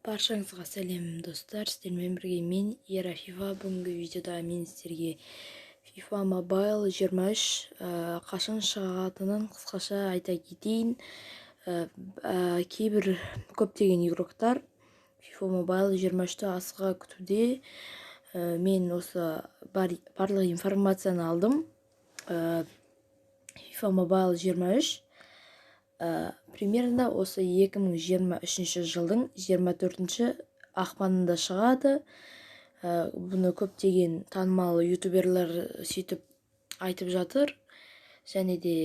Баршаңызға сәлем достар, сіздермен бірге мен Ера FIFA. Бүгінгі видеода мен сіздерге FIFA Mobile 23 қашан шығатынын қысқаша айта кетейін. Кейбір көптеген игроктар FIFA Mobile 23-ті асыға күтуде. Мен осы барлық информацияны алдым. FIFA Mobile 23 примерно осы 2023 жылдың 24 ақпанында шығады. Бұны көптеген танымал ютуберлер сөйтіп айтып жатыр. Және де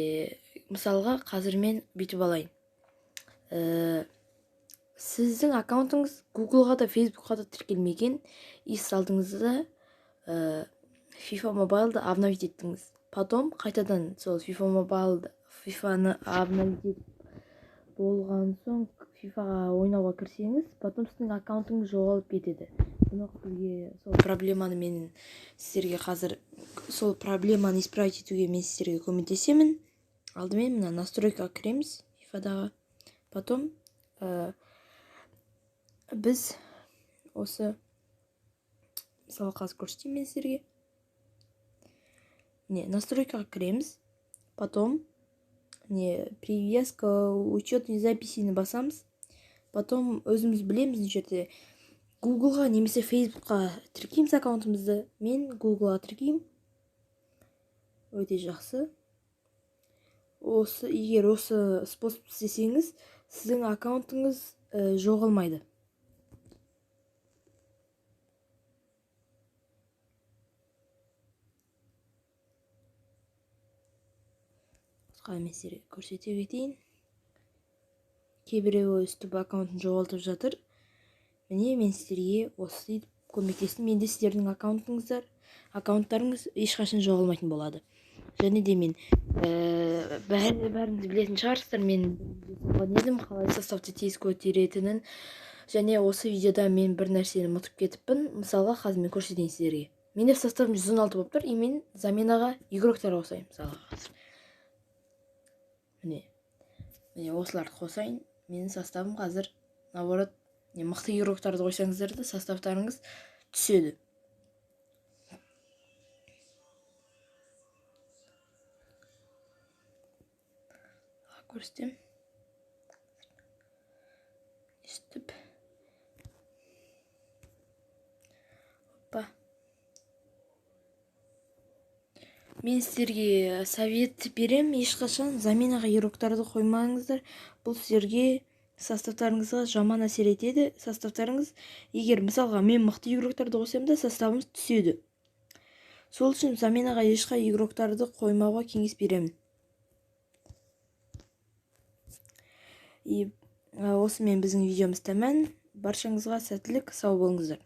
мысалға қазір мен бүйтіп алайын. Сіздің аккаунтыңыз Google-ға да Facebook-ға да тіркелмеген. Сіз алдыңызда FIFA Mobile-ды обновить еттіңіз. Потом қайтадан сол FIFA-ны обновить болған соң FIFA-ға ойнауға кірсеңіз, потом сіздің аккаунтыңыз жоғалып кетеді. Бізге сол проблеманы мен сіздерге қазір сол проблеманы исправить етуге мен сіздерге көмектесемін. Алдымен мына настройкаға кіреміз FIFA-дағы. Потом біз осы мысалы қазір көрсетейін мен сіздерге. Настройкаға кіреміз. Потом привязка учетной записini басамыз. Потом өзіміз білеміз жерде Google-ға немесе Facebook-қа тіркейміз аккаунтымызды. Мен Google-ға тіркеймін. Өте жақсы. Егер осы способ істесеңіз, сіздің аккаунтыңыз жоғалмайды. Мен сіздерге көрсете кетейін. Кейбіреуі өстіп аккаунтын жоғалтып жатыр. Міне мен сіздерге осы көмектестім. Менде сіздердің аккаунттарыңыз ешқашан жоғалмайтын болады. Және де мен бәріңіз білетін шығарсыздар, мен едім қалай составты тез көтеретінін. Және осы видеода мен бір нәрсені ұмытып кетіппін. Мысалға қазір мен көрсетейін сіздерге. Менде составым 116 болып тұр, и мен заменаға игроктар қосайын. Мысалға қазір. Міне осыларды қосайын. Менің составым қазір, наоборот, мықты игроктарды қойсаңыздар да составтарыңыз түседі. Көрсетем. Естіп. Опа. Мен сіздерге совет берем, ешқашан заменаға игроктарды қоймаңыздар. Бұл сіздерге составтарыңызға жаман әсер етеді. Составтарыңыз, егер мысалға мен мықты игроктарды қойсам да составымыз түседі. Сол үшін заменаға ешқай игроктарды қоймауға кеңес беремін. Осымен біздің видеомыз тәмам. Баршаңызға сәттілік, сау болыңыздар.